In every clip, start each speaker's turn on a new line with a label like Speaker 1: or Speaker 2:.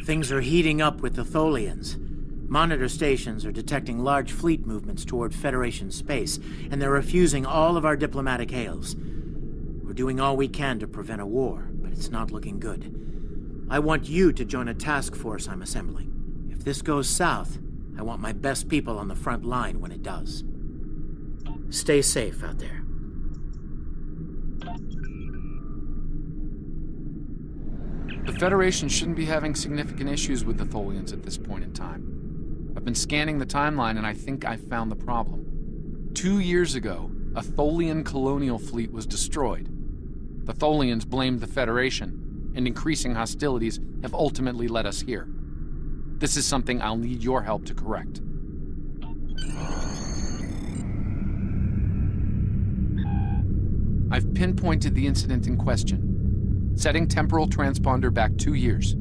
Speaker 1: Things are heating up with the Tholians. Monitor stations are detecting large fleet movements toward Federation space, and they're refusing all of our diplomatic hails. We're doing all we can to prevent a war, but it's not looking good. I want you to join a task force I'm assembling. If this goes south, I want my best people on the front line when it does. Stay safe out there.
Speaker 2: The Federation shouldn't be having significant issues with the Tholians at this point in time. I've been scanning the timeline and I think I found the problem. 2 years ago, a Tholian colonial fleet was destroyed. The Tholians blamed the Federation, and increasing hostilities have ultimately led us here. This is something I'll need your help to correct. I've pinpointed the incident in question, setting temporal transponder back 2 years.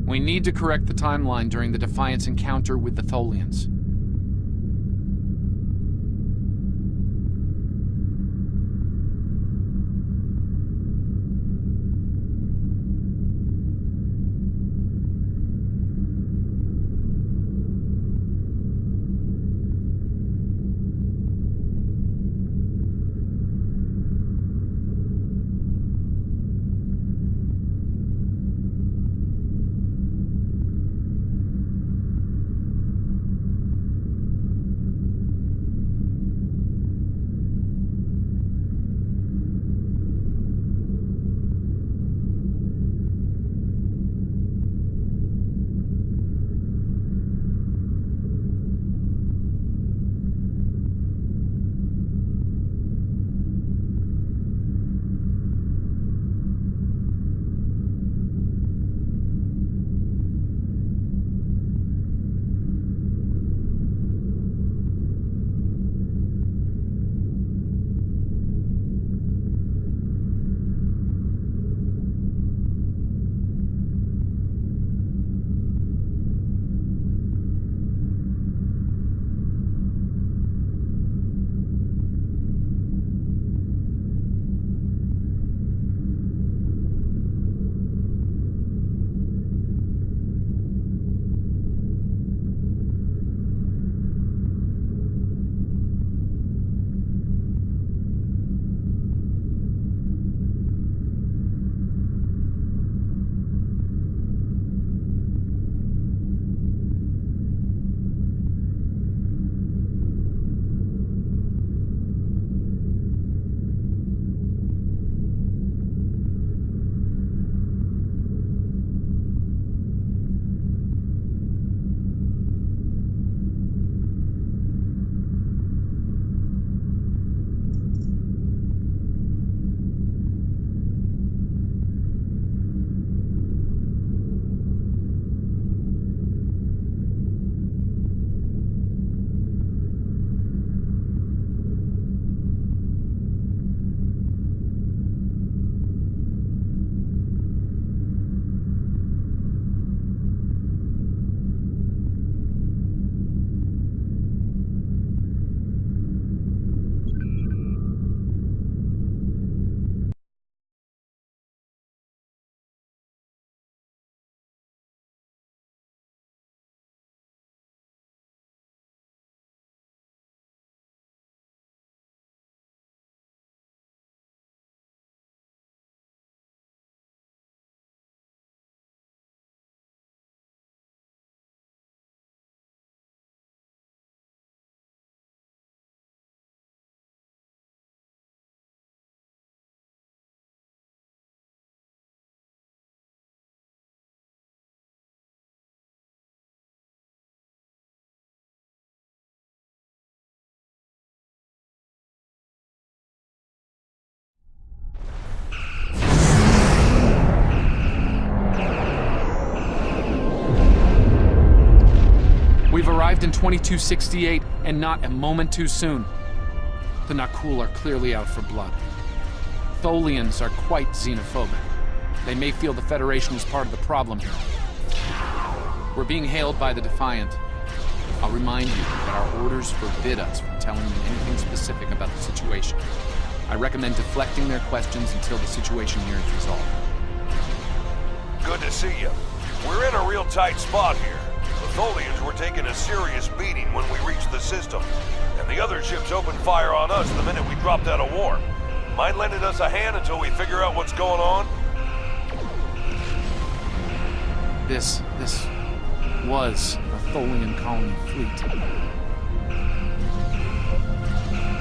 Speaker 2: We need to correct the timeline during the Defiance encounter with the Tholians. We've arrived in 2268, and not a moment too soon. The Nakul are clearly out for blood. Tholians are quite xenophobic. They may feel the Federation is part of the problem here. We're being hailed by the Defiant. I'll remind you that our orders forbid us from telling them anything specific about the situation. I recommend deflecting their questions until the situation here is resolved.
Speaker 3: Good to see you. We're in a real tight spot here. The Tholians were taking a serious beating when we reached the system, and the other ships opened fire on us the minute we dropped out of warp. Mind lending us a hand until we figure out what's going on?
Speaker 2: This was a Tholian colony fleet.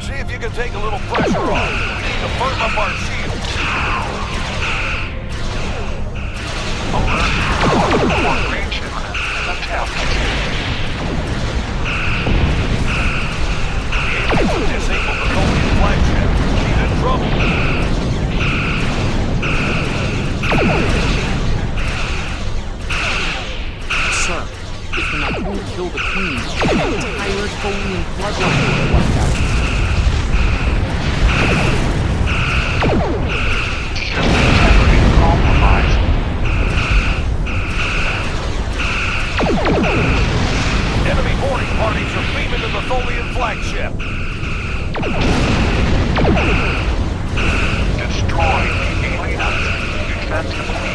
Speaker 3: See if you can take a little pressure off. We need to firm up our shields.
Speaker 4: Alert. Range attempt.
Speaker 3: Disable the Tholian flagship. She's in trouble.
Speaker 2: Sir, if the Nakul kill the Queen, the entire Tholian bloodline will be wiped out.
Speaker 4: Compromised.
Speaker 3: Enemy boarding parties are beaming to the Tholian flagship.
Speaker 4: Destroy the aliens. Defend the Queen.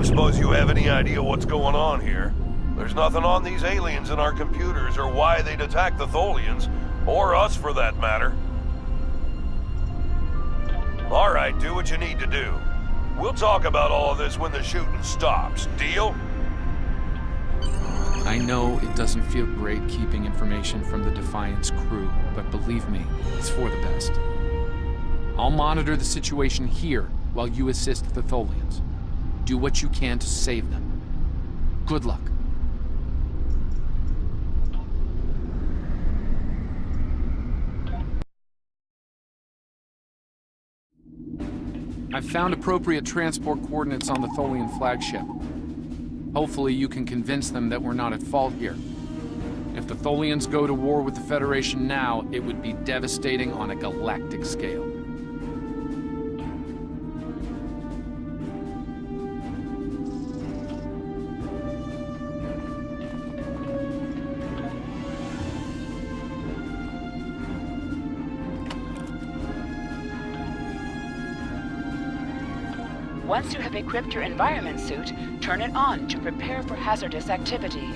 Speaker 3: Suppose you have any idea what's going on here? There's nothing on these aliens in our computers or why they'd attack the Tholians, or us for that matter. Alright, do what you need to do. We'll talk about all of this when the shooting stops. Deal?
Speaker 2: I know it doesn't feel great keeping information from the Defiance crew, but believe me, it's for the best. I'll monitor the situation here while you assist the Tholians. Do what you can to save them. Good luck. I've found appropriate transport coordinates on the Tholian flagship. Hopefully you can convince them that we're not at fault here. If the Tholians go to war with the Federation now, it would be devastating on a galactic scale.
Speaker 5: Once you have equipped your environment suit, turn it on to prepare for hazardous activity.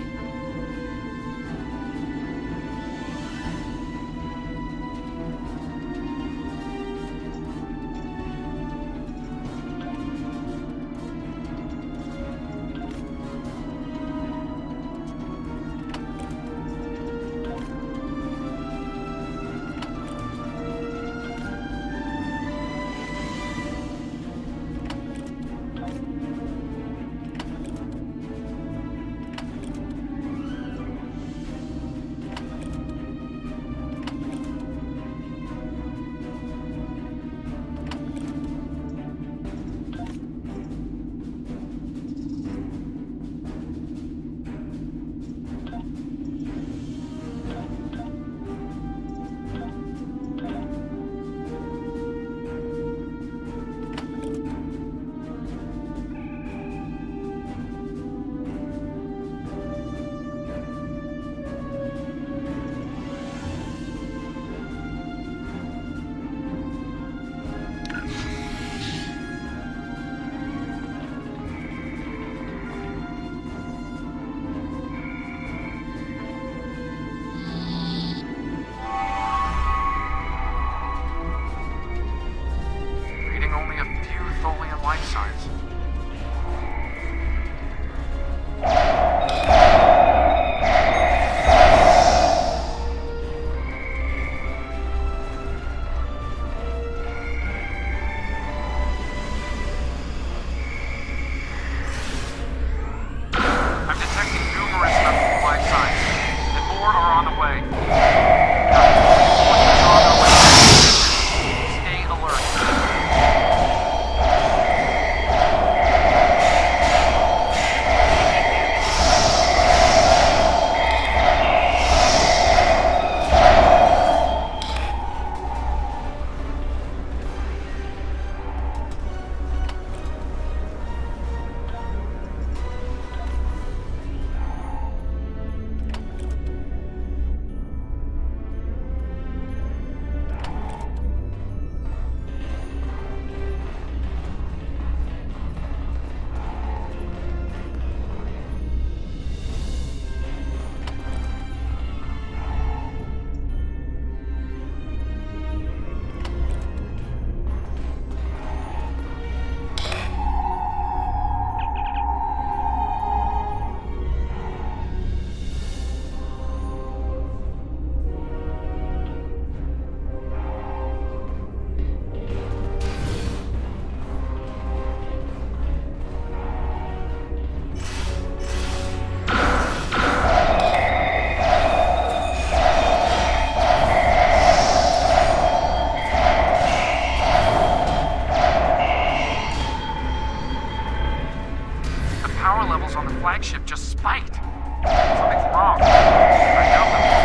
Speaker 2: flagship just spiked. Something's wrong. I doubt that.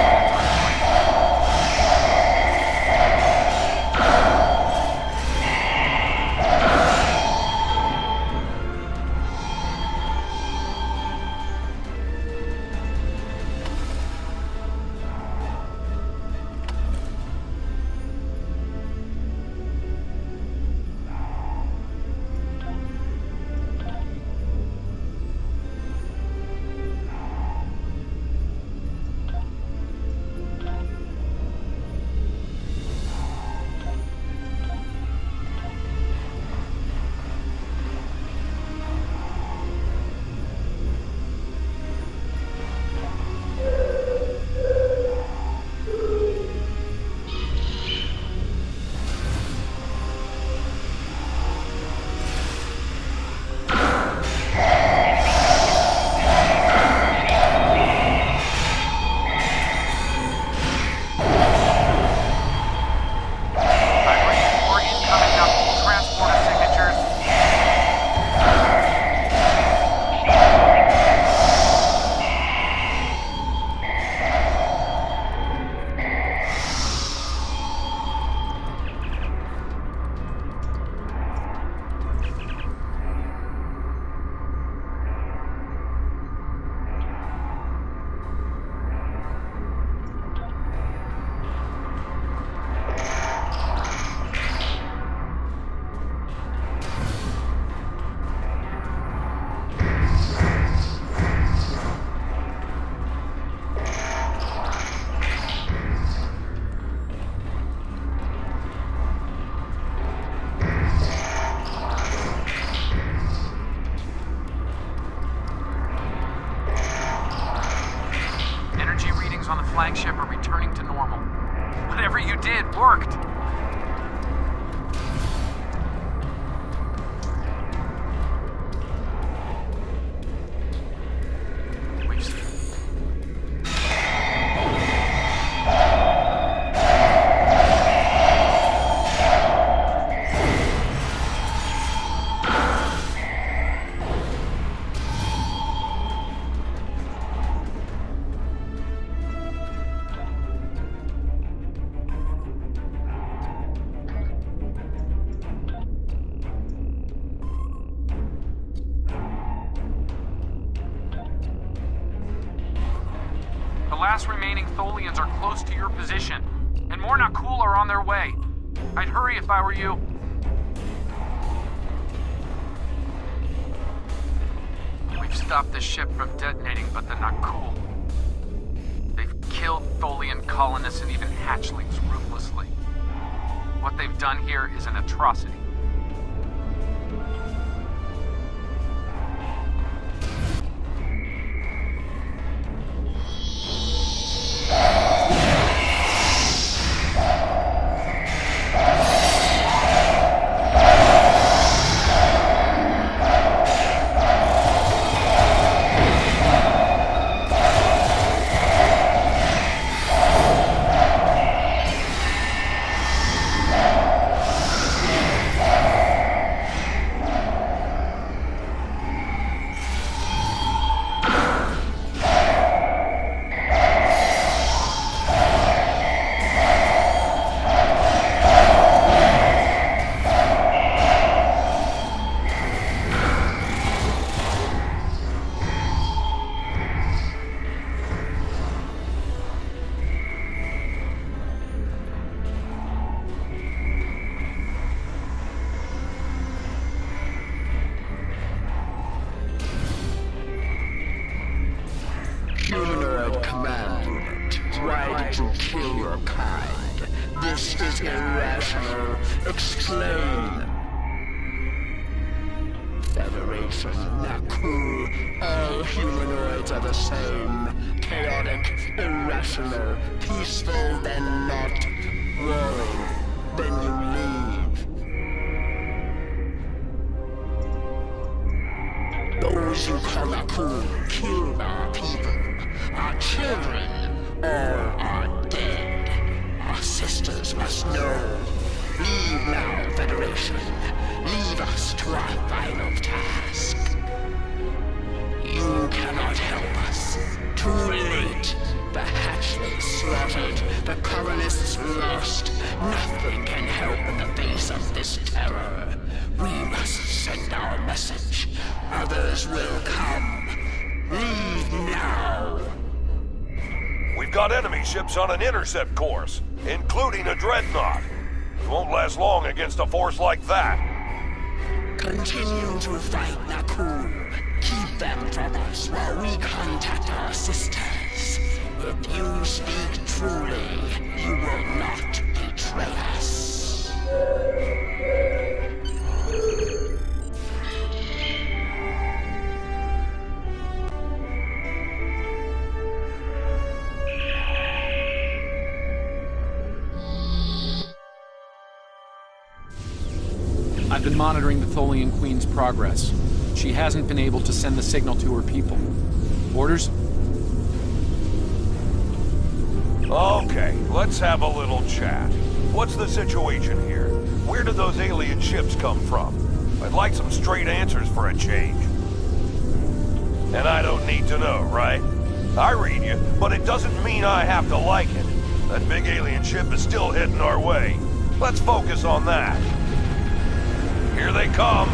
Speaker 2: on the flagship are returning to normal. Whatever you did worked. The last remaining Tholians are close to your position, and more Nakul are on their way. I'd hurry if I were you. We've stopped the ship from detonating, but the Nakul... They've killed Tholian colonists and even hatchlings ruthlessly. What they've done here is an atrocity.
Speaker 6: Humanoid command unit, why did you kill your kind? This is irrational. Explain. Federation, Nakul, all humanoids are the same. Chaotic, irrational, peaceful, then not. Warring, then you leave. Those you call Nakul killed our people. Our children, all are dead. Our sisters must know. Leave now, Federation. Leave us to our final task. You cannot help us. Too late. The hatchlings slaughtered. The colonists lost. Nothing can help in the face of this terror. We must send our message. Others will come. Leave now.
Speaker 3: We've got enemy ships on an intercept course, including a dreadnought. We won't last long against a force like that.
Speaker 6: Continue to fight, Nakul. Keep them from us while we contact our sisters. If you speak truly, you will not betray us.
Speaker 2: I've been monitoring the Tholian Queen's progress. She hasn't been able to send the signal to her people. Orders?
Speaker 3: Okay, let's have a little chat. What's the situation here? Where did those alien ships come from? I'd like some straight answers for a change. And I don't need to know, right? I read you, but it doesn't mean I have to like it. That big alien ship is still heading our way. Let's focus on that. Here they come.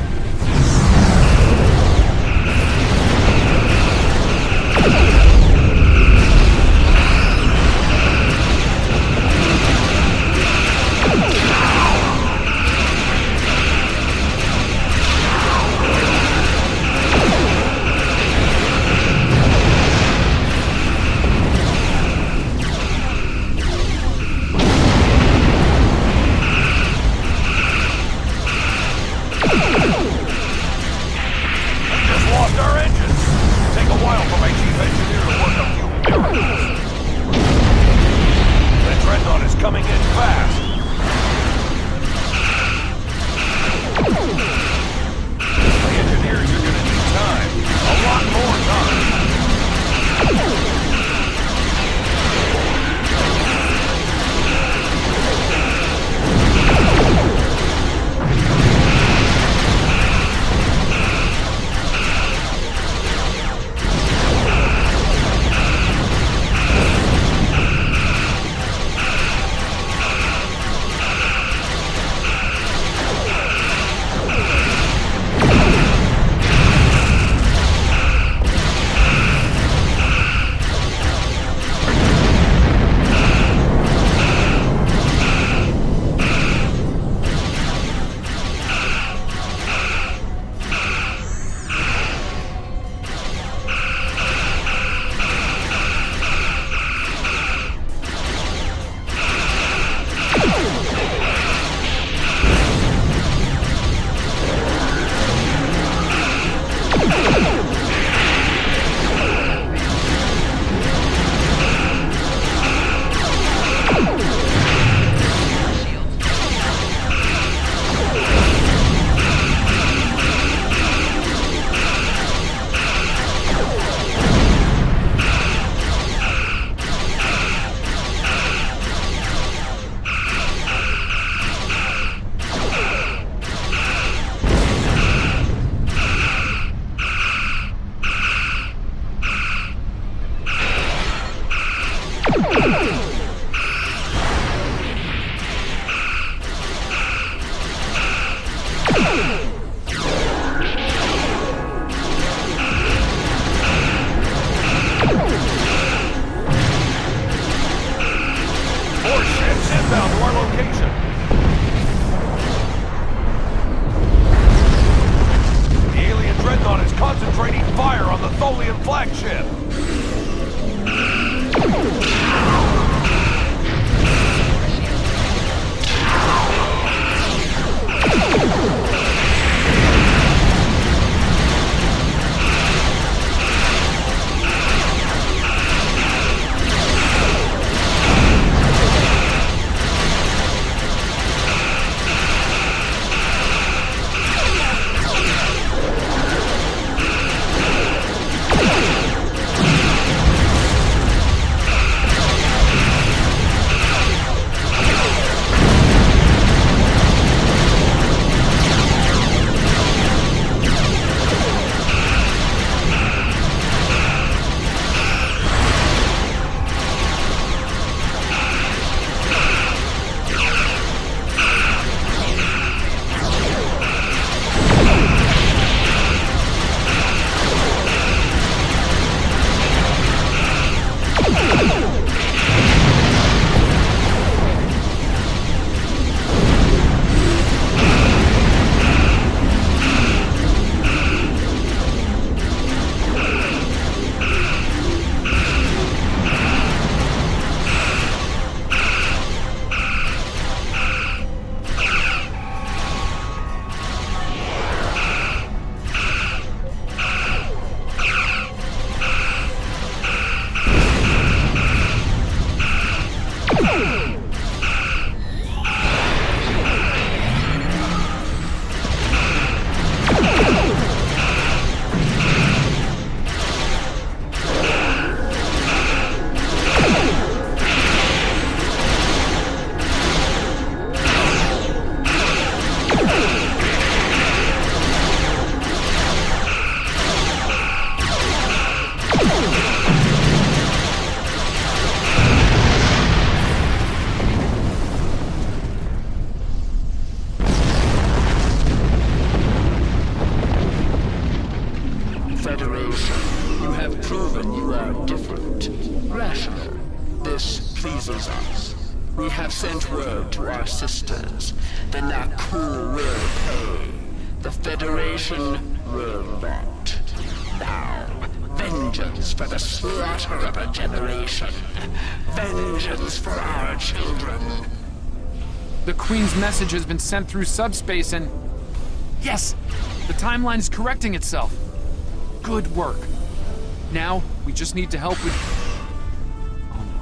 Speaker 6: Federation, you have proven you are different. Rational. This pleases us. We have sent word to our sisters. The Nakul will pay. The Federation will not. Now, vengeance for the slaughter of a generation. Vengeance for our children.
Speaker 2: The Queen's message has been sent through subspace and... Yes! The timeline is correcting itself. Good work. Now, we just need to help with... Oh no.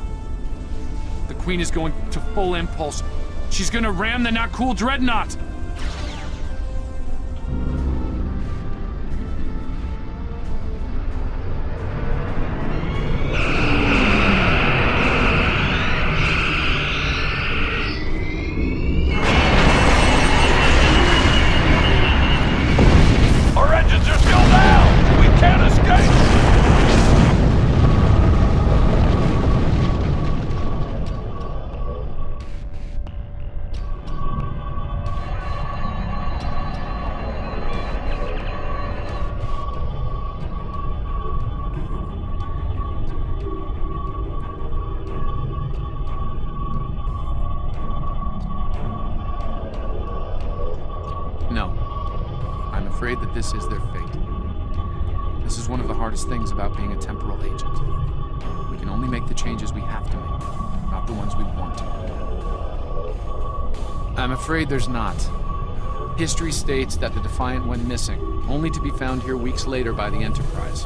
Speaker 2: The Queen is going to full impulse. She's gonna ram the Nakul Dreadnought! No. I'm afraid that this is their fate. This is one of the hardest things about being a temporal agent. We can only make the changes we have to make, not the ones we want to make. I'm afraid there's not. History states that the Defiant went missing, only to be found here weeks later by the Enterprise.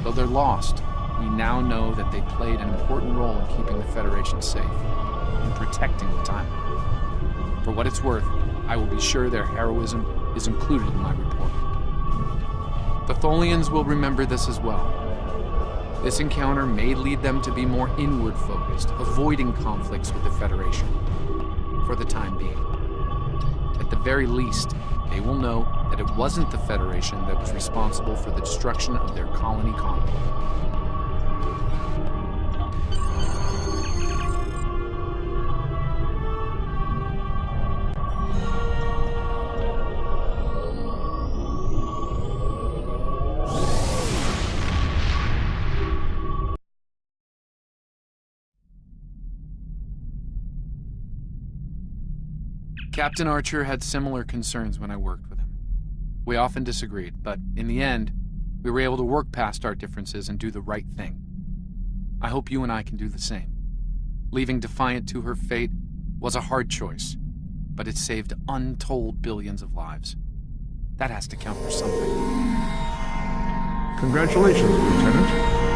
Speaker 2: Though they're lost, we now know that they played an important role in keeping the Federation safe, in protecting the timeline. For what it's worth, I will be sure their heroism is included in my report. The Tholians will remember this as well. This encounter may lead them to be more inward-focused, avoiding conflicts with the Federation, for the time being. At the very least, they will know that it wasn't the Federation that was responsible for the destruction of their colony colony. Captain Archer had similar concerns when I worked with him. We often disagreed, but in the end, We were able to work past our differences and do the right thing. I hope you and I can do the same. Leaving Defiant to her fate was a hard choice, but it saved untold billions of lives. That has to count for something.
Speaker 7: Congratulations, Lieutenant.